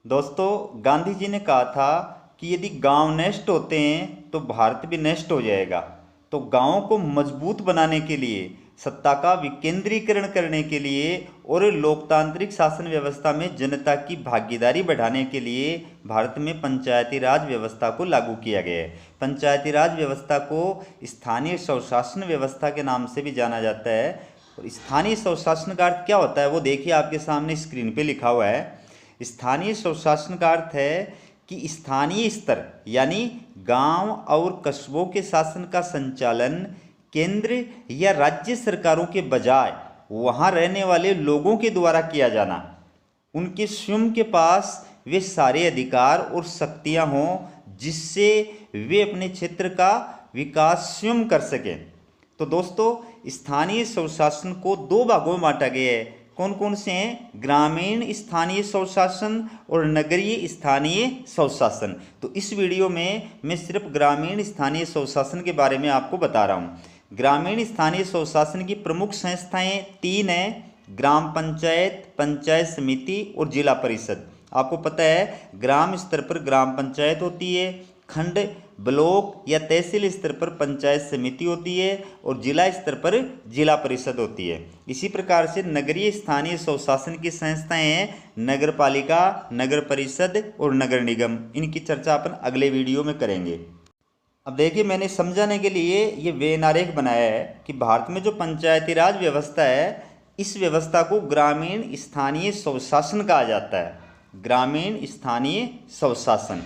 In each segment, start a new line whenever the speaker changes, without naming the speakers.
दोस्तों, गांधी जी ने कहा था कि यदि गांव नष्ट होते हैं तो भारत भी नष्ट हो जाएगा। तो गांवों को मजबूत बनाने के लिए, सत्ता का विकेंद्रीकरण करने के लिए और लोकतांत्रिक शासन व्यवस्था में जनता की भागीदारी बढ़ाने के लिए भारत में पंचायती राज व्यवस्था को लागू किया गया है। पंचायती राज व्यवस्था को स्थानीय स्वशासन व्यवस्था के नाम से भी जाना जाता है। और स्थानीय स्वशासन का अर्थ क्या होता है वो देखिए, आपके सामने स्क्रीन पे लिखा हुआ है। स्थानीय स्वशासन का अर्थ है कि स्थानीय स्तर यानी गांव और कस्बों के शासन का संचालन केंद्र या राज्य सरकारों के बजाय वहां रहने वाले लोगों के द्वारा किया जाना। उनके स्वयं के पास वे सारे अधिकार और शक्तियां हों जिससे वे अपने क्षेत्र का विकास स्वयं कर सकें। तो दोस्तों, स्थानीय स्वशासन को दो भागों में बांटा गया है। कौन कौन से हैं? ग्रामीण स्थानीय स्वशासन और नगरीय स्थानीय स्वशासन। तो इस वीडियो में मैं सिर्फ ग्रामीण स्थानीय स्वशासन के बारे में आपको बता रहा हूँ। ग्रामीण स्थानीय स्वशासन की प्रमुख संस्थाएं तीन हैं: ग्राम पंचायत, पंचायत समिति और जिला परिषद। आपको पता है, ग्राम स्तर पर ग्राम पंचायत होती है, खंड, ब्लॉक या तहसील स्तर पर पंचायत समिति होती है और जिला स्तर पर जिला परिषद होती है। इसी प्रकार से नगरीय स्थानीय स्वशासन की संस्थाएं हैं नगर पालिका, नगर परिषद और नगर निगम। इनकी चर्चा अपन अगले वीडियो में करेंगे। अब देखिए, मैंने समझाने के लिए ये वेन आरेख बनाया है कि भारत में जो पंचायती राज व्यवस्था है, इस व्यवस्था को ग्रामीण स्थानीय स्वशासन कहा जाता है। ग्रामीण स्थानीय स्वशासन,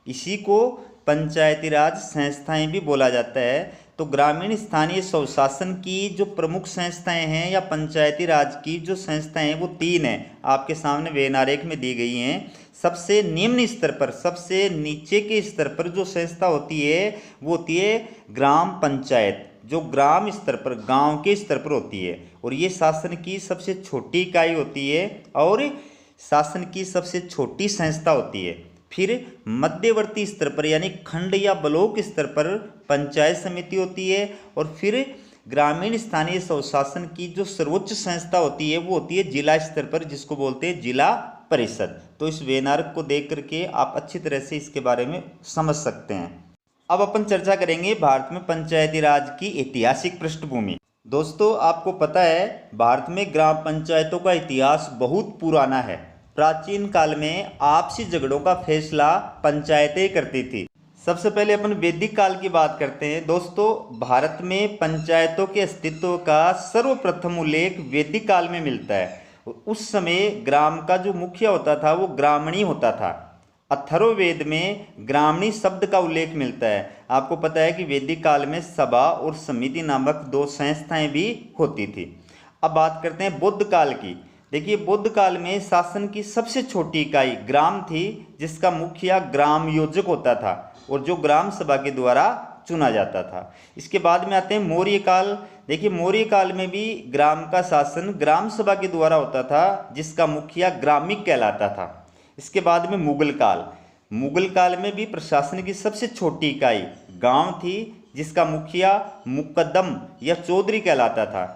इसी को पंचायती राज संस्थाएं भी बोला जाता है। तो ग्रामीण स्थानीय स्वशासन की जो प्रमुख संस्थाएं हैं या पंचायती राज की जो संस्थाएं हैं वो तीन हैं, आपके सामने वेन आरेख में दी गई हैं। सबसे निम्न स्तर पर, सबसे नीचे के स्तर पर जो संस्था होती है वो होती है ग्राम पंचायत, जो ग्राम स्तर पर, गांव के स्तर पर होती है। और ये शासन की सबसे छोटी इकाई होती है और शासन की सबसे छोटी संस्था होती है। फिर मध्यवर्ती स्तर पर यानी खंड या ब्लॉक स्तर पर पंचायत समिति होती है। और फिर ग्रामीण स्थानीय स्वशासन की जो सर्वोच्च संस्था होती है वो होती है जिला स्तर पर, जिसको बोलते हैं जिला परिषद। तो इस वेनार्क को देख करके आप अच्छी तरह से इसके बारे में समझ सकते हैं। अब अपन चर्चा करेंगे भारत में पंचायती राज की ऐतिहासिक पृष्ठभूमि। दोस्तों, आपको पता है भारत में ग्राम पंचायतों का इतिहास बहुत पुराना है। प्राचीन काल में आपसी झगड़ों का फैसला पंचायतें करती थी। सबसे पहले अपन वैदिक काल की बात करते हैं। दोस्तों, भारत में पंचायतों के अस्तित्व का सर्वप्रथम उल्लेख वैदिक काल में मिलता है। उस समय ग्राम का जो मुखिया होता था वो ग्रामणी होता था। अथर्ववेद में ग्रामणी शब्द का उल्लेख मिलता है। आपको पता है कि वैदिक काल में सभा और समिति नामक दो संस्थाएं भी होती थी। अब बात करते हैं बौद्ध काल की। देखिए, बौद्ध काल में शासन की सबसे छोटी इकाई ग्राम थी, जिसका मुखिया ग्राम योजक होता था और जो ग्राम सभा के द्वारा चुना जाता था। इसके बाद में आते हैं मौर्य काल। देखिए, मौर्य काल में भी ग्राम का शासन ग्राम सभा के द्वारा होता था, जिसका मुखिया ग्रामिक कहलाता था। इसके बाद में मुगल काल। मुगल काल में भी प्रशासन की सबसे छोटी इकाई गांव थी, जिसका मुखिया मुकद्दम या चौधरी कहलाता था।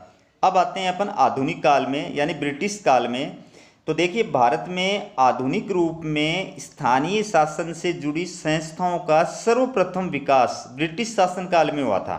अब आते हैं अपन आधुनिक काल में यानी ब्रिटिश काल में। तो देखिए, भारत में आधुनिक रूप में स्थानीय शासन से जुड़ी संस्थाओं का सर्वप्रथम विकास ब्रिटिश शासन काल में हुआ था।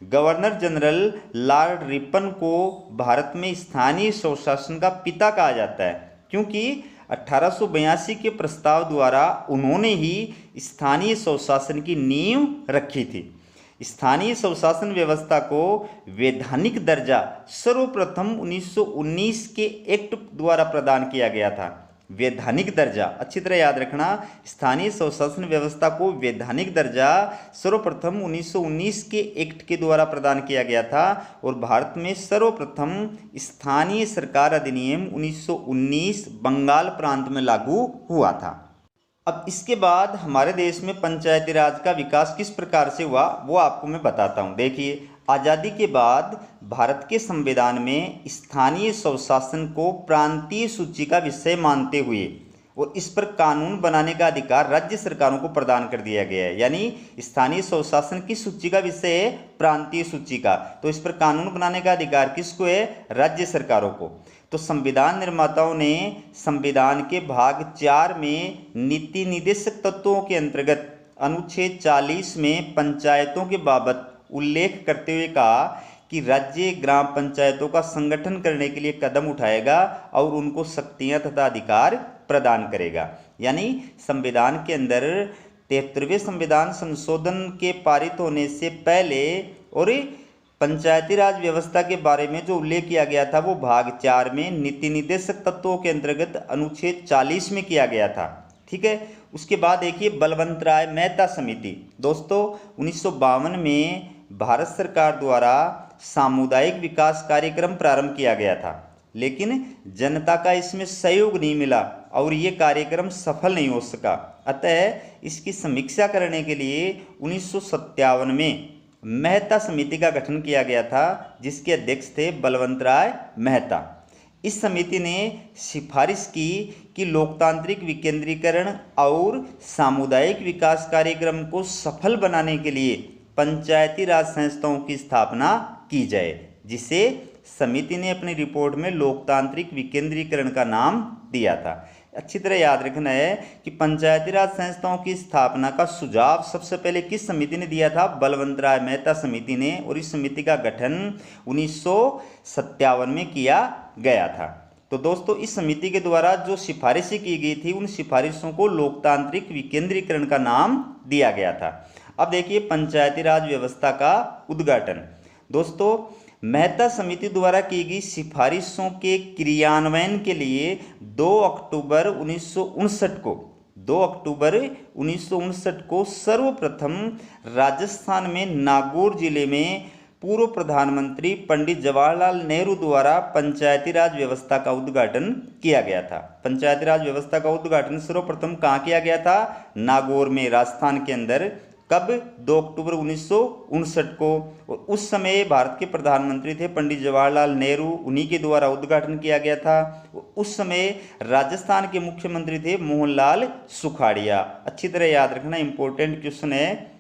गवर्नर जनरल लॉर्ड रिपन को भारत में स्थानीय स्वशासन का पिता कहा जाता है, क्योंकि 1882 के प्रस्ताव द्वारा उन्होंने ही स्थानीय स्वशासन की नींव रखी थी। स्थानीय स्वशासन व्यवस्था को वैधानिक दर्जा सर्वप्रथम 1919 के एक्ट द्वारा प्रदान किया गया था। वैधानिक दर्जा अच्छी तरह याद रखना, स्थानीय स्वशासन व्यवस्था को वैधानिक दर्जा सर्वप्रथम 1919 के एक्ट के द्वारा प्रदान किया गया था। और भारत में सर्वप्रथम स्थानीय सरकार अधिनियम 1919 बंगाल प्रांत में लागू हुआ था। अब इसके बाद हमारे देश में पंचायती राज का विकास किस प्रकार से हुआ वो आपको मैं बताता हूँ। देखिए, आज़ादी के बाद भारत के संविधान में स्थानीय स्वशासन को प्रांतीय सूची का विषय मानते हुए और इस पर कानून बनाने का अधिकार राज्य सरकारों को प्रदान कर दिया गया है। यानी स्थानीय स्वशासन की सूची का विषय है प्रांतीय सूची का, तो इस पर कानून बनाने का अधिकार किसको है? राज्य सरकारों को। तो संविधान निर्माताओं ने संविधान के भाग 4 में नीति निर्देशक तत्वों के अंतर्गत अनुच्छेद 40 में पंचायतों के बाबत उल्लेख करते हुए कहा कि राज्य ग्राम पंचायतों का संगठन करने के लिए कदम उठाएगा और उनको शक्तियां तथा अधिकार प्रदान करेगा। यानी संविधान के अंदर 73वें संविधान संशोधन के पारित होने से पहले और पंचायती राज व्यवस्था के बारे में जो उल्लेख किया गया था वो भाग 4 में नीति निर्देशक तत्वों के अंतर्गत अनुच्छेद 40 में किया गया था। ठीक है। उसके बाद देखिए बलवंत राय मेहता समिति। दोस्तों 1952 में भारत सरकार द्वारा सामुदायिक विकास कार्यक्रम प्रारंभ किया गया था, लेकिन जनता का इसमें सहयोग नहीं मिला और ये कार्यक्रम सफल नहीं हो सका। अतः इसकी समीक्षा करने के लिए 1957 में मेहता समिति का गठन किया गया था, जिसके अध्यक्ष थे बलवंत राय मेहता। इस समिति ने सिफारिश की कि लोकतांत्रिक विकेंद्रीकरण और सामुदायिक विकास कार्यक्रम को सफल बनाने के लिए पंचायती राज संस्थाओं की स्थापना की जाए, जिसे समिति ने अपनी रिपोर्ट में लोकतांत्रिक विकेंद्रीकरण का नाम दिया था। अच्छी तरह याद रखना है कि पंचायती राज संस्थाओं की स्थापना का सुझाव सबसे पहले किस समिति ने दिया था? बलवंत राय मेहता समिति ने, और इस समिति का गठन 1957 में किया गया था। तो दोस्तों इस समिति के द्वारा जो सिफारिशें की गई थी उन सिफारिशों को लोकतांत्रिक विकेंद्रीकरण का नाम दिया गया था। अब देखिए पंचायती राज व्यवस्था का उद्घाटन। दोस्तों मेहता समिति द्वारा की गई सिफारिशों के क्रियान्वयन के लिए 2 अक्टूबर 1959 को सर्वप्रथम राजस्थान में नागौर जिले में पूर्व प्रधानमंत्री पंडित जवाहरलाल नेहरू द्वारा पंचायती राज व्यवस्था का उद्घाटन किया गया था। पंचायती राज व्यवस्था का उद्घाटन सर्वप्रथम कहाँ किया गया था? नागौर में, राजस्थान के अंदर। कब? 2 अक्टूबर 1959 को। और उस समय भारत के प्रधानमंत्री थे पंडित जवाहरलाल नेहरू, उन्हीं के द्वारा उद्घाटन किया गया था। उस समय राजस्थान के मुख्यमंत्री थे मोहनलाल सुखाड़िया। अच्छी तरह याद रखना, इंपॉर्टेंट क्वेश्चन है।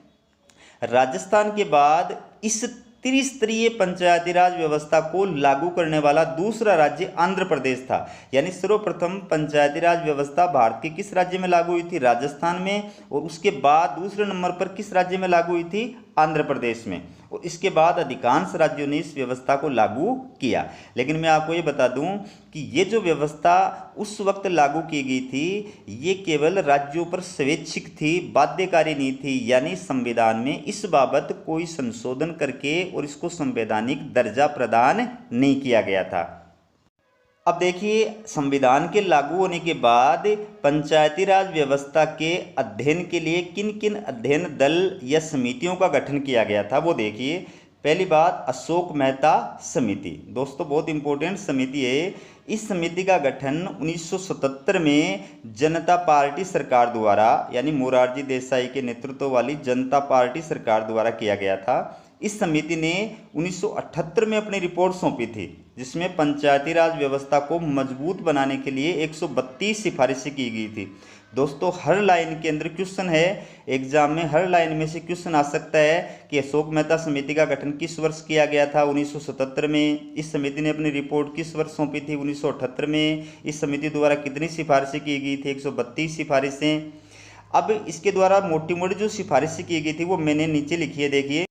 राजस्थान के बाद इस त्रिस्तरीय पंचायती राज व्यवस्था को लागू करने वाला दूसरा राज्य आंध्र प्रदेश था। यानी सर्वप्रथम पंचायती राज व्यवस्था भारत के किस राज्य में लागू हुई थी? राजस्थान में। और उसके बाद दूसरे नंबर पर किस राज्य में लागू हुई थी? आंध्र प्रदेश में। और इसके बाद अधिकांश राज्यों ने इस व्यवस्था को लागू किया। लेकिन मैं आपको ये बता दूं कि ये जो व्यवस्था उस वक्त लागू की गई थी ये केवल राज्यों पर स्वैच्छिक थी, बाध्यकारी नहीं थी। यानी संविधान में इस बाबत कोई संशोधन करके और इसको संवैधानिक दर्जा प्रदान नहीं किया गया था। अब देखिए संविधान के लागू होने के बाद पंचायती राज व्यवस्था के अध्ययन के लिए किन किन अध्ययन दल या समितियों का गठन किया गया था वो देखिए। पहली बात अशोक मेहता समिति। दोस्तों बहुत इंपॉर्टेंट समिति है। इस समिति का गठन 1977 में जनता पार्टी सरकार द्वारा, यानी मोरारजी देसाई के नेतृत्व वाली जनता पार्टी सरकार द्वारा किया गया था। इस समिति ने 1978 में अपनी रिपोर्ट सौंपी थी, जिसमें पंचायती राज व्यवस्था को मजबूत बनाने के लिए 132 सिफारिशें की गई थी। दोस्तों हर लाइन के अंदर क्वेश्चन है, एग्जाम में हर लाइन में से क्वेश्चन आ सकता है कि अशोक मेहता समिति का गठन किस वर्ष किया गया था? 1977 में। इस समिति ने अपनी रिपोर्ट किस वर्ष सौंपी थी? 1978 में। इस समिति द्वारा कितनी सिफारिशें की गई थी? 132 सिफारिशें। अब इसके द्वारा मोटी मोटी जो सिफारिशें की गई थी वो मैंने नीचे लिखी है, देखिए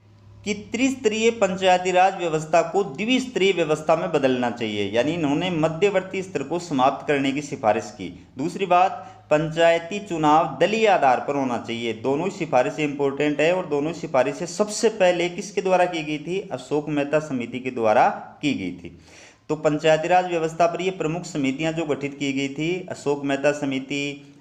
कि त्रिस्तरीय पंचायती राज व्यवस्था को द्विस्तरीय व्यवस्था में बदलना चाहिए। यानी इन्होंने मध्यवर्ती स्तर को समाप्त करने की सिफारिश की। दूसरी बात, पंचायती चुनाव दलीय आधार पर होना चाहिए। दोनों सिफारिशें इंपॉर्टेंट है और दोनों सिफारिशें सबसे पहले किसके द्वारा की गई थी? अशोक मेहता समिति के द्वारा की गई थी। तो पंचायती राज व्यवस्था पर ये प्रमुख समितियां जो गठित की गई थी, अशोक मेहता समिति,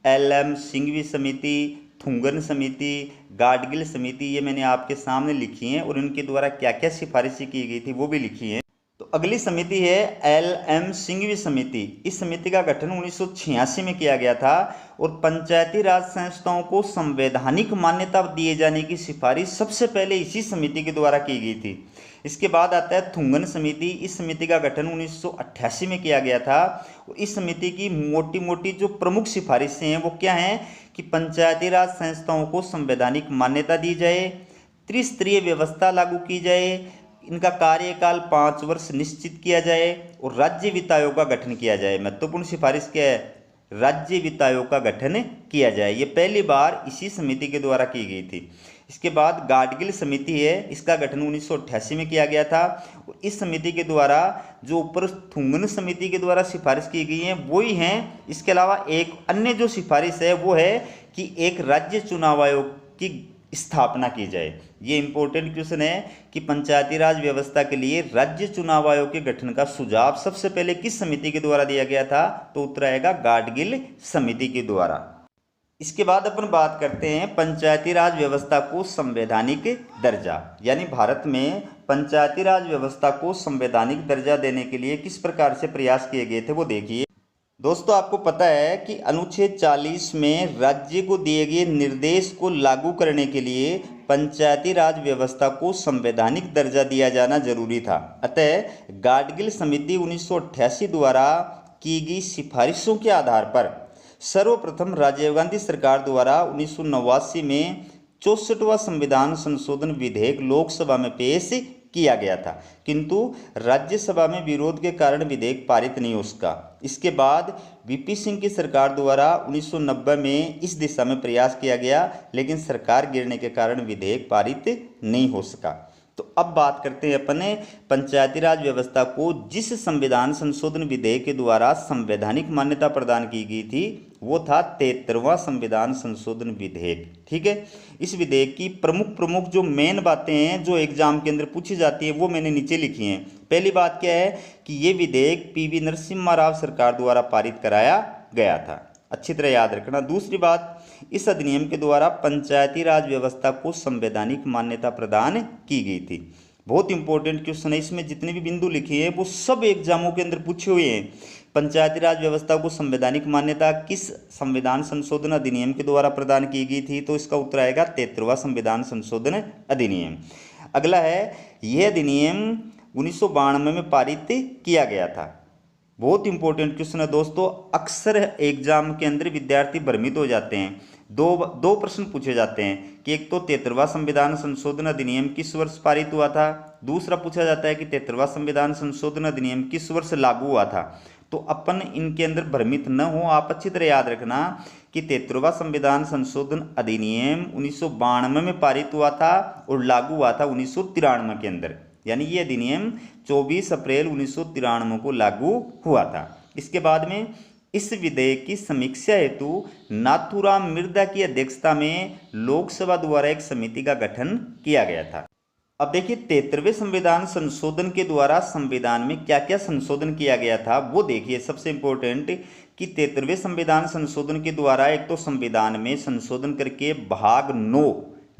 LM सिंघवी समिति, थुंगन समिति, गाडगिल समिति, ये मैंने आपके सामने लिखी हैं और इनके द्वारा क्या क्या सिफारिशें की गई थी वो भी लिखी हैं। तो अगली समिति है LM सिंघवी समिति। इस समिति का गठन 1986 में किया गया था और पंचायती राज संस्थाओं को संवैधानिक मान्यता दिए जाने की सिफारिश सबसे पहले इसी समिति के द्वारा की गई थी। इसके बाद आता है थुंगन समिति। इस समिति का गठन 1988 में किया गया था और इस समिति की मोटी मोटी जो प्रमुख सिफारिशें हैं वो क्या हैं कि पंचायती राज संस्थाओं को संवैधानिक मान्यता दी जाए, त्रिस्तरीय व्यवस्था लागू की जाए, इनका कार्यकाल 5 वर्ष निश्चित किया जाए और राज्य वित्त आयोग का गठन किया जाए। महत्वपूर्ण सिफारिश क्या है? राज्य वित्त आयोग का गठन किया जाए। ये पहली बार इसी समिति के द्वारा की गई थी। इसके बाद गाडगिल समिति है, इसका गठन 1988 में किया गया था। और इस समिति के द्वारा जो ऊपर थुंगन समिति के द्वारा सिफारिश की गई है वही हैं। इसके अलावा एक अन्य जो सिफारिश है वो है कि एक राज्य चुनाव आयोग की स्थापना की जाए। ये इंपॉर्टेंट क्वेश्चन है कि पंचायती राज व्यवस्था के लिए राज्य चुनाव आयोग के गठन का सुझाव सबसे पहले किस समिति के द्वारा दिया गया था? तो उत्तर आएगा गाडगिल समिति के द्वारा। इसके बाद अपन बात करते हैं पंचायती राज व्यवस्था को संवैधानिक दर्जा, यानी भारत में पंचायती राज व्यवस्था को संवैधानिक दर्जा देने के लिए किस प्रकार से प्रयास किए गए थे वो देखिए। दोस्तों, आपको पता है कि अनुच्छेद 40 में राज्य को दिए गए निर्देश को लागू करने के लिए पंचायती राज व्यवस्था को संवैधानिक दर्जा दिया जाना जरूरी था। अतः गाडगिल समिति 1988 द्वारा की गई सिफारिशों के आधार पर सर्वप्रथम राजीव गांधी सरकार द्वारा 1989 में 64वां संविधान संशोधन विधेयक लोकसभा में पेश किया गया था, किंतु राज्यसभा में विरोध के कारण विधेयक पारित नहीं हो सका। इसके बाद वीपी सिंह की सरकार द्वारा 1990 में इस दिशा में प्रयास किया गया, लेकिन सरकार गिरने के कारण विधेयक पारित नहीं हो सका। तो अब बात करते हैं अपने पंचायती राज व्यवस्था को जिस संविधान संशोधन विधेयक के द्वारा संवैधानिक मान्यता प्रदान की गई थी वो था 73वां संविधान संशोधन विधेयक। ठीक है, इस विधेयक की प्रमुख जो मेन बातें हैं जो एग्जाम के अंदर पूछी जाती है वो मैंने नीचे लिखी हैं। पहली बात क्या है कि ये विधेयक पीवी नरसिम्हा राव सरकार द्वारा पारित कराया गया था, अच्छी तरह याद रखना। दूसरी बात, इस अधिनियम के द्वारा पंचायती राज व्यवस्था को संवैधानिक मान्यता प्रदान की गई थी। बहुत इंपॉर्टेंट क्वेश्चन है, इसमें जितने भी बिंदु लिखे हैं वो सब एग्जामों के अंदर पूछे हुए हैं। पंचायती राज व्यवस्था को संवैधानिक मान्यता किस संविधान संशोधन अधिनियम के द्वारा प्रदान की गई थी? तो इसका उत्तर आएगा 73वां संविधान संशोधन अधिनियम। अगला है, यह अधिनियम 1992 में पारित किया गया था। बहुत इंपॉर्टेंट क्वेश्चन है दोस्तों, अक्सर एग्जाम के अंदर विद्यार्थी भ्रमित हो जाते हैं। दो प्रश्न पूछे जाते हैं कि एक तो 73वां संविधान संशोधन अधिनियम किस वर्ष पारित हुआ था, दूसरा पूछा जाता है कि 73वां संविधान संशोधन अधिनियम किस वर्ष लागू हुआ था। तो अपन इनके अंदर भ्रमित न हो, आप अच्छी तरह याद रखना कि 73वां संविधान संशोधन अधिनियम 1992 में पारित हुआ था और लागू हुआ था 1993 के अंदर, यानी ये अधिनियम 24 अप्रैल 1993 को लागू हुआ था। इसके बाद में इस विधेयक की समीक्षा हेतु नाथूराम मिर्धा की अध्यक्षता में लोकसभा द्वारा एक समिति का गठन किया गया था। अब देखिए 73वें संविधान संशोधन के द्वारा संविधान में क्या क्या संशोधन किया गया था वो देखिए। सबसे इंपॉर्टेंट कि 73वें संविधान संशोधन के द्वारा एक तो संविधान में संशोधन करके भाग 9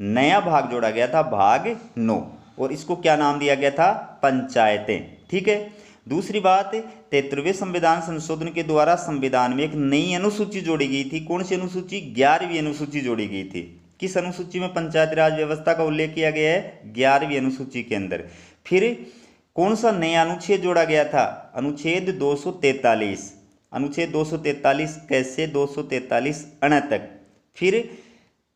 नया भाग जोड़ा गया था, भाग 9, और इसको क्या नाम दिया गया था? पंचायतें। ठीक है। दूसरी बात, 73वें संविधान संशोधन के द्वारा संविधान में एक नई अनुसूची जोड़ी गई थी। कौन सी अनुसूची? 11वीं अनुसूची जोड़ी गई थी। किस अनुसूची में पंचायती राज व्यवस्था का उल्लेख किया गया है? 11वीं अनुसूची के अंदर। फिर कौन सा नया अनुच्छेद जोड़ा गया था? अनुच्छेद 243। अनुच्छेद 243 कैसे? 243 अण तक। फिर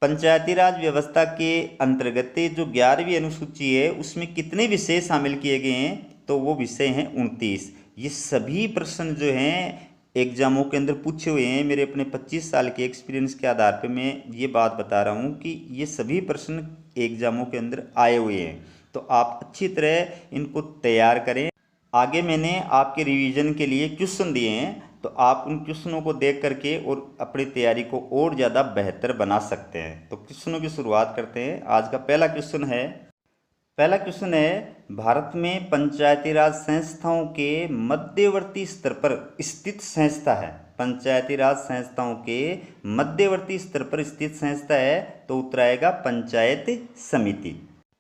पंचायती राज व्यवस्था के अंतर्गत जो 11वीं अनुसूची है उसमें कितने विषय शामिल किए गए हैं? तो वो विषय हैं 29। ये सभी प्रश्न जो हैं एग्जामों के अंदर पूछे हुए हैं। मेरे अपने 25 साल के एक्सपीरियंस के आधार पे मैं ये बात बता रहा हूँ कि ये सभी प्रश्न एग्जामों के अंदर आए हुए हैं, तो आप अच्छी तरह इनको तैयार करें। आगे मैंने आपके रिवीजन के लिए क्वेश्चन दिए हैं, तो आप उन क्वेश्चनों को देख करके और अपनी तैयारी को और ज़्यादा बेहतर बना सकते हैं। तो क्वेश्चनों की शुरुआत करते हैं। आज का पहला क्वेश्चन है, भारत में पंचायती राज संस्थाओं के मध्यवर्ती स्तर पर स्थित संस्था है। पंचायती राज संस्थाओं के मध्यवर्ती स्तर पर स्थित संस्था है, तो उत्तर आएगा पंचायत समिति।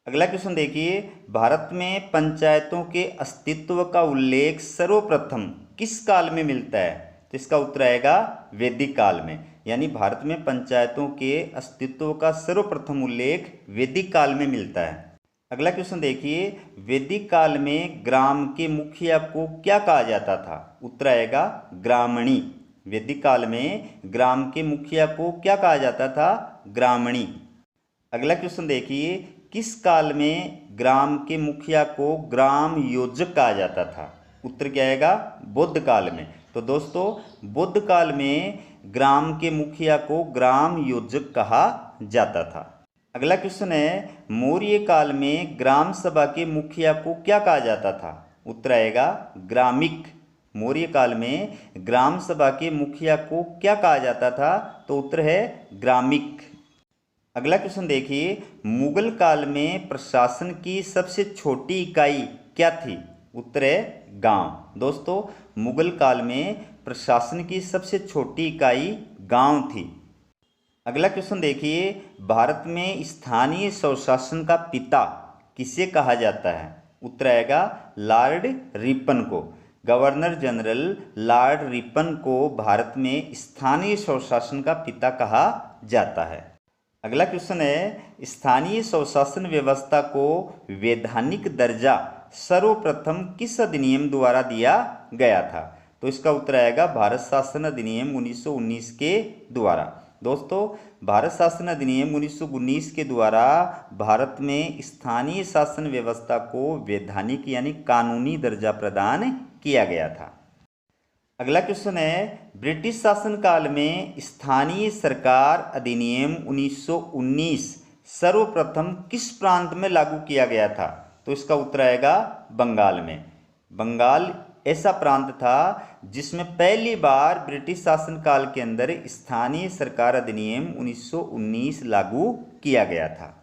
अगला क्वेश्चन देखिए, भारत में पंचायतों के अस्तित्व का उल्लेख सर्वप्रथम किस काल में मिलता है? तो इसका उत्तर आएगा वैदिक काल में, यानी भारत में पंचायतों के अस्तित्व का सर्वप्रथम उल्लेख वैदिक काल में मिलता है। अगला क्वेश्चन देखिए, वैदिक काल में ग्राम के मुखिया को क्या कहा जाता था? उत्तर आएगा ग्रामणी। वैदिक काल में ग्राम के मुखिया को क्या कहा जाता था? ग्रामणी। अगला क्वेश्चन देखिए, किस काल में ग्राम के मुखिया को ग्राम योजक कहा जाता था? उत्तर क्या आएगा? बुद्ध काल में। तो दोस्तों बुद्ध काल में ग्राम के मुखिया को ग्राम योजक कहा जाता था। अगला क्वेश्चन है, मौर्य काल में ग्राम सभा के मुखिया को क्या कहा जाता था? उत्तर आएगा ग्रामिक। मौर्य काल में ग्राम सभा के मुखिया को क्या कहा जाता था? तो उत्तर है ग्रामिक। अगला क्वेश्चन देखिए, मुगल काल में प्रशासन की सबसे छोटी इकाई क्या थी? उत्तर है गांव। दोस्तों मुगल काल में प्रशासन की सबसे छोटी इकाई गांव थी। अगला क्वेश्चन देखिए, भारत में स्थानीय स्वशासन का पिता किसे कहा जाता है? उत्तर आएगा लॉर्ड रिपन को। गवर्नर जनरल लॉर्ड रिपन को भारत में स्थानीय स्वशासन का पिता कहा जाता है। अगला क्वेश्चन है, स्थानीय स्वशासन व्यवस्था को वैधानिक दर्जा सर्वप्रथम किस अधिनियम द्वारा दिया गया था? तो इसका उत्तर आएगा भारत शासन अधिनियम 1919 के द्वारा। दोस्तों भारत शासन अधिनियम 1919 के द्वारा भारत में स्थानीय शासन व्यवस्था को वैधानिक यानी कानूनी दर्जा प्रदान किया गया था। अगला क्वेश्चन है, ब्रिटिश शासन काल में स्थानीय सरकार अधिनियम 1919 सर्वप्रथम किस प्रांत में लागू किया गया था? तो इसका उत्तर आएगा बंगाल में। बंगाल ऐसा प्रांत था जिसमें पहली बार ब्रिटिश शासन काल के अंदर स्थानीय सरकार अधिनियम 1919 लागू किया गया था।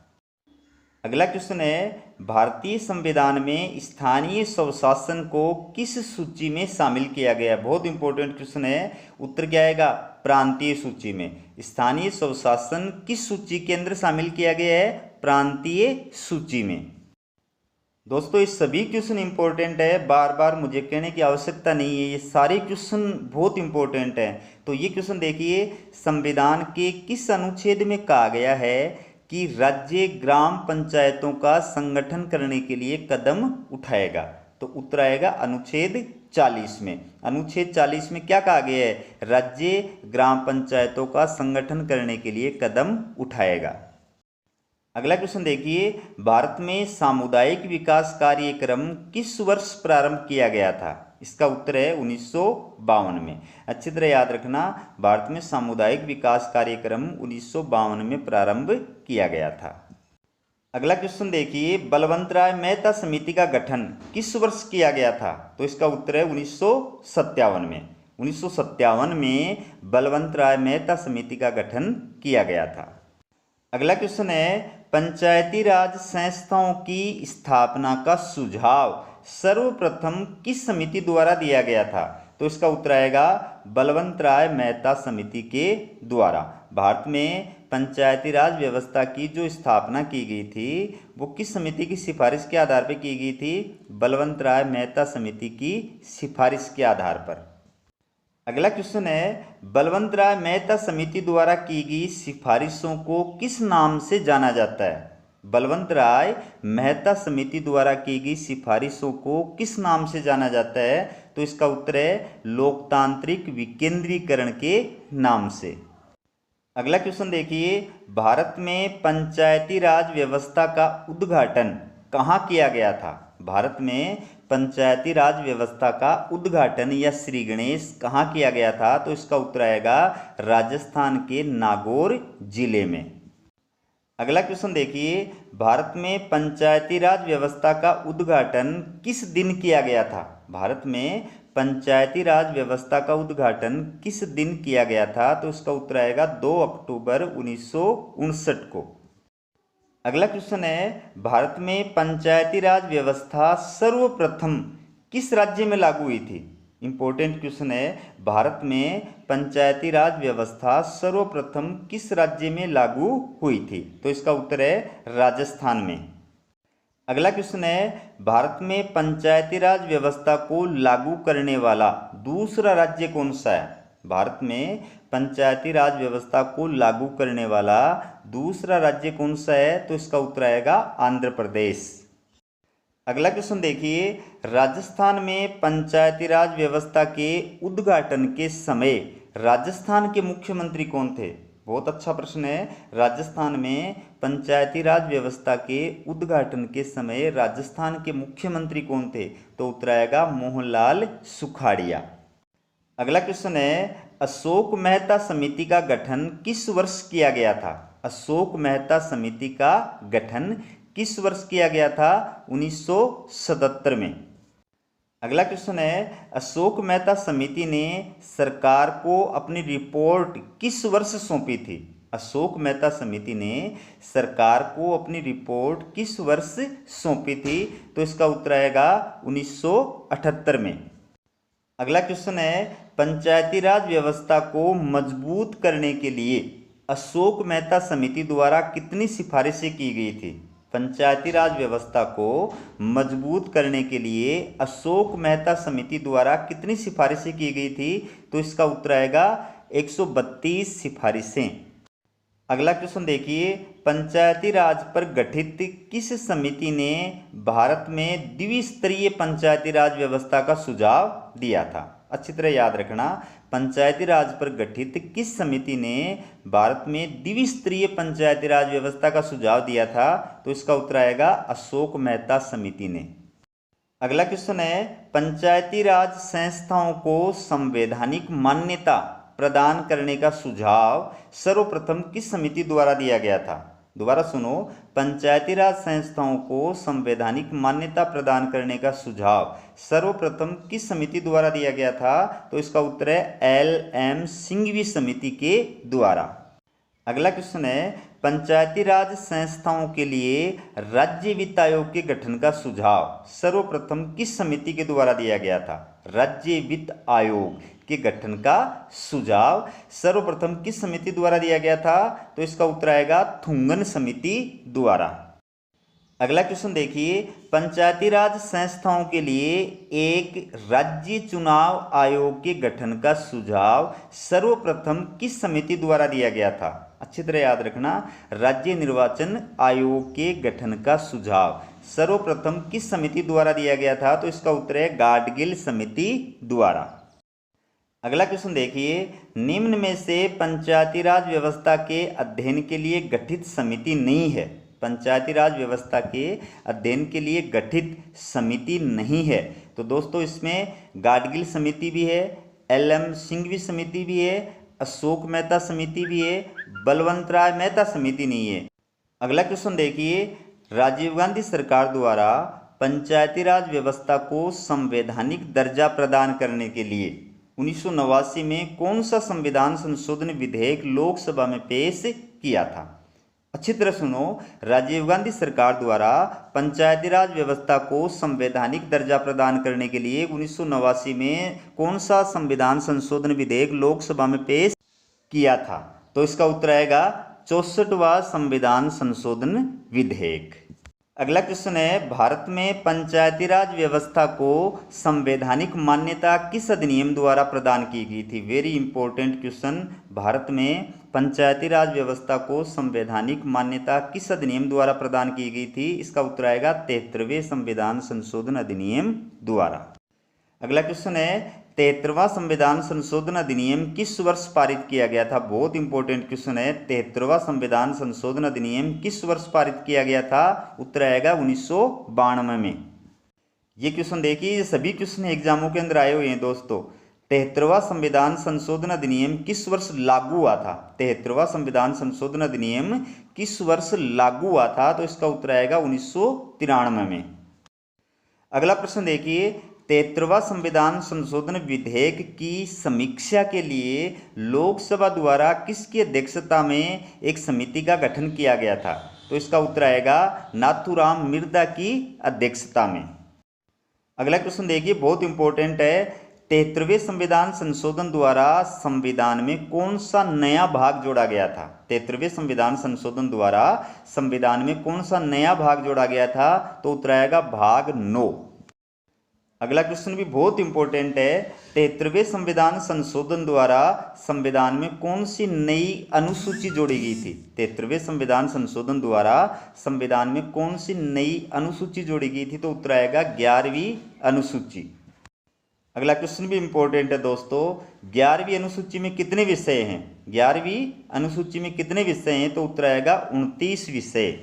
अगला क्वेश्चन है, भारतीय संविधान में स्थानीय स्वशासन को किस सूची में शामिल किया गया? बहुत इंपॉर्टेंट क्वेश्चन है। उत्तर क्या आएगा? प्रांतीय सूची में। स्थानीय स्वशासन किस सूची के अंदर शामिल किया गया है? प्रांतीय सूची में। दोस्तों ये सभी क्वेश्चन इंपॉर्टेंट है, बार बार मुझे कहने की आवश्यकता नहीं है, ये सारे क्वेश्चन बहुत इंपॉर्टेंट हैं। तो ये क्वेश्चन देखिए, संविधान के किस अनुच्छेद में कहा गया है कि राज्य ग्राम पंचायतों का संगठन करने के लिए कदम उठाएगा? तो उत्तर आएगा अनुच्छेद 40 में। अनुच्छेद 40 में क्या कहा गया है? राज्य ग्राम पंचायतों का संगठन करने के लिए कदम उठाएगा। अगला क्वेश्चन देखिए, भारत में सामुदायिक विकास कार्यक्रम किस वर्ष प्रारंभ किया गया था? इसका उत्तर है 1952 में। अच्छी तरह याद रखना, भारत में सामुदायिक विकास कार्यक्रम 1952 में प्रारंभ किया गया था। अगला क्वेश्चन देखिए, बलवंतराय मेहता समिति का गठन किस वर्ष किया गया था? तो इसका उत्तर है 1957 में। 1957 में बलवंतराय मेहता समिति का गठन किया गया था। अगला क्वेश्चन है, पंचायती राज संस्थाओं की स्थापना का सुझाव सर्वप्रथम किस समिति द्वारा दिया गया था? तो इसका उत्तर आएगा बलवंतराय मेहता समिति के द्वारा। भारत में पंचायती राज व्यवस्था की जो स्थापना की गई थी वो किस समिति की सिफारिश के आधार पर की गई थी? बलवंतराय मेहता समिति की सिफारिश के आधार पर। अगला क्वेश्चन है, बलवंतराय मेहता समिति द्वारा की गई सिफारिशों को किस नाम से जाना जाता है? बलवंतराय मेहता समिति द्वारा की गई सिफारिशों को किस नाम से जाना जाता है? तो इसका उत्तर है लोकतांत्रिक विकेंद्रीकरण के नाम से। अगला क्वेश्चन देखिए, भारत में पंचायती राज व्यवस्था का उद्घाटन कहाँ किया गया था? भारत में पंचायती राज व्यवस्था का उद्घाटन या श्री गणेश कहाँ किया गया था? तो इसका उत्तर आएगा राजस्थान के नागौर जिले में। अगला क्वेश्चन देखिए, भारत में पंचायती राज व्यवस्था का उद्घाटन किस दिन किया गया था? भारत में पंचायती राज व्यवस्था का उद्घाटन किस दिन किया गया था? तो इसका उत्तर आएगा 2 अक्टूबर 1959 को। अगला क्वेश्चन है, भारत में पंचायती राज व्यवस्था सर्वप्रथम किस राज्य में लागू हुई थी? इंपॉर्टेंट क्वेश्चन है, भारत में पंचायती राज व्यवस्था सर्वप्रथम किस राज्य में लागू हुई थी? तो इसका उत्तर है राजस्थान में। अगला क्वेश्चन है, भारत में पंचायती राज व्यवस्था को लागू करने वाला दूसरा राज्य कौन सा है? भारत में पंचायती राज व्यवस्था को लागू करने वाला दूसरा राज्य कौन सा है? तो इसका उत्तर आएगा आंध्र प्रदेश। अगला क्वेश्चन देखिए, राजस्थान में पंचायती राज व्यवस्था के उद्घाटन के समय राजस्थान के मुख्यमंत्री कौन थे? बहुत अच्छा प्रश्न है। राजस्थान में पंचायती राज व्यवस्था के उद्घाटन के समय राजस्थान के मुख्यमंत्री कौन थे? तो उत्तर आएगा मोहनलाल सुखाड़िया। अगला क्वेश्चन है, अशोक मेहता समिति का गठन किस वर्ष किया गया था? अशोक मेहता समिति का गठन किस वर्ष किया गया था? 1977 में। अगला क्वेश्चन है, अशोक मेहता समिति ने सरकार को अपनी रिपोर्ट किस वर्ष सौंपी थी? अशोक मेहता समिति ने सरकार को अपनी रिपोर्ट किस वर्ष सौंपी थी? तो इसका उत्तर आएगा 1978 में। अगला क्वेश्चन है, पंचायती राज व्यवस्था को मजबूत करने के लिए अशोक मेहता समिति द्वारा कितनी सिफारिशें की गई थी? पंचायती राज व्यवस्था को मजबूत करने के लिए अशोक मेहता समिति द्वारा कितनी सिफारिशें की गई थी? तो इसका उत्तर आएगा 132 सिफारिशें। अगला क्वेश्चन देखिए, पंचायती राज पर गठित किस समिति ने भारत में द्विस्तरीय पंचायती राज व्यवस्था का सुझाव दिया था? अच्छी तरह याद रखना, पंचायती राज पर गठित किस समिति ने भारत में द्विस्तरीय पंचायती राज व्यवस्था का सुझाव दिया था? तो इसका उत्तर आएगा अशोक मेहता समिति ने। अगला क्वेश्चन है, पंचायती राज संस्थाओं को संवैधानिक मान्यता प्रदान करने का सुझाव सर्वप्रथम किस समिति द्वारा दिया गया था? दोबारा सुनो, पंचायती राज संस्थाओं को संवैधानिक मान्यता प्रदान करने का सुझाव सर्वप्रथम किस समिति द्वारा दिया गया था? तो इसका उत्तर है LM सिंघवी समिति के द्वारा। अगला क्वेश्चन है, पंचायती राज संस्थाओं के लिए राज्य वित्त आयोग के गठन का सुझाव सर्वप्रथम किस समिति के द्वारा दिया गया था? राज्य वित्त आयोग के गठन का सुझाव सर्वप्रथम किस समिति द्वारा दिया गया था? तो इसका उत्तर आएगा थुंगन समिति द्वारा। अगला क्वेश्चन देखिए, पंचायती राज संस्थाओं के लिए एक राज्य चुनाव आयोग के गठन का सुझाव सर्वप्रथम किस समिति द्वारा दिया गया था? अच्छी तरह याद रखना, राज्य निर्वाचन आयोग के गठन का सुझाव सर्वप्रथम किस समिति द्वारा दिया गया था? तो इसका उत्तर है गाडगिल समिति द्वारा। अगला क्वेश्चन देखिए, निम्न में से पंचायती राज व्यवस्था के अध्ययन के लिए गठित समिति नहीं है। पंचायती राज व्यवस्था के अध्ययन के लिए गठित समिति नहीं है। तो दोस्तों इसमें गाडगिल समिति भी है, LM सिंघवी समिति भी है, अशोक मेहता समिति भी है, बलवंत राय मेहता समिति नहीं है। अगला क्वेश्चन देखिए, राजीव गांधी सरकार द्वारा पंचायती राज व्यवस्था को संवैधानिक दर्जा प्रदान करने के लिए 1989 में कौन सा संविधान संशोधन विधेयक लोकसभा में पेश किया था? अच्छी तरह सुनो, राजीव गांधी सरकार द्वारा पंचायती राज व्यवस्था को संवैधानिक दर्जा प्रदान करने के लिए 1989 में कौन सा संविधान संशोधन विधेयक लोकसभा में पेश किया था? तो इसका उत्तर आएगा 64वां संविधान संशोधन विधेयक। अगला क्वेश्चन है, भारत में पंचायती राज व्यवस्था को संवैधानिक मान्यता किस अधिनियम द्वारा प्रदान की गई थी? Very important question. भारत में पंचायती राज व्यवस्था को संवैधानिक मान्यता किस अधिनियम द्वारा प्रदान की गई थी? इसका उत्तर आएगा 73वें संविधान संशोधन अधिनियम द्वारा। अगला क्वेश्चन है, 73वां संविधान संशोधन अधिनियम किस वर्ष पारित किया गया था? बहुत इंपॉर्टेंट क्वेश्चन है, 73वां संविधान संशोधन अधिनियम किस वर्ष पारित किया गया था? उत्तर आएगा 1992 में। ये क्वेश्चन देखिए, ये सभी क्वेश्चन एग्जामों के अंदर आए हुए हैं दोस्तों। 73वां संविधान संशोधन अधिनियम किस वर्ष लागू हुआ था? 73वां संविधान संशोधन अधिनियम किस वर्ष लागू हुआ था? तो इसका उत्तर आएगा 1993 में। अगला प्रश्न देखिए, 73वां संविधान संशोधन विधेयक की समीक्षा के लिए लोकसभा द्वारा किसकी अध्यक्षता में एक समिति का गठन किया गया था? तो इसका उत्तर आएगा नाथूराम मिर्धा की अध्यक्षता में। अगला क्वेश्चन देखिए, बहुत इंपॉर्टेंट है, 73वें संविधान संशोधन द्वारा संविधान में कौन सा नया भाग जोड़ा गया था? 73वें संविधान संशोधन द्वारा संविधान में कौन सा नया भाग जोड़ा गया था? तो उत्तर आएगा भाग 9। अगला क्वेश्चन भी बहुत इंपॉर्टेंट है, 73वें संविधान संशोधन द्वारा संविधान में कौन सी नई अनुसूची जोड़ी गई थी? 73वें संविधान संशोधन द्वारा संविधान में कौन सी नई अनुसूची जोड़ी गई थी? तो उत्तर आएगा 11वीं अनुसूची। अगला क्वेश्चन भी इंपॉर्टेंट है दोस्तों, 11वीं अनुसूची में कितने विषय हैं? 11वीं अनुसूची में कितने विषय हैं, तो उत्तर आएगा 29 विषय।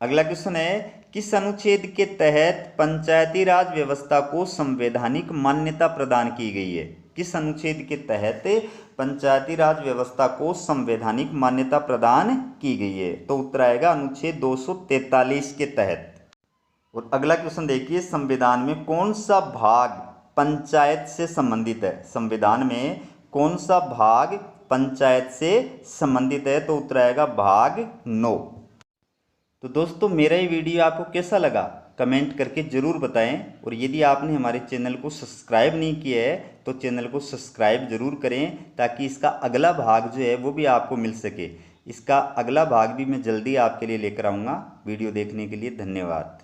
अगला क्वेश्चन है, किस अनुच्छेद के तहत पंचायती राज व्यवस्था को संवैधानिक मान्यता प्रदान की गई है? किस अनुच्छेद के तहत पंचायती राज व्यवस्था को संवैधानिक मान्यता प्रदान की गई है? तो उत्तर आएगा अनुच्छेद 243 के तहत। और अगला क्वेश्चन देखिए, संविधान में कौन सा भाग पंचायत से संबंधित है? संविधान में कौन सा भाग पंचायत से संबंधित है? तो उत्तर आएगा भाग 9। तो दोस्तों, मेरा ये वीडियो आपको कैसा लगा कमेंट करके ज़रूर बताएं। और यदि आपने हमारे चैनल को सब्सक्राइब नहीं किया है तो चैनल को सब्सक्राइब ज़रूर करें, ताकि इसका अगला भाग जो है वो भी आपको मिल सके। इसका अगला भाग भी मैं जल्दी आपके लिए लेकर आऊँगा। वीडियो देखने के लिए धन्यवाद।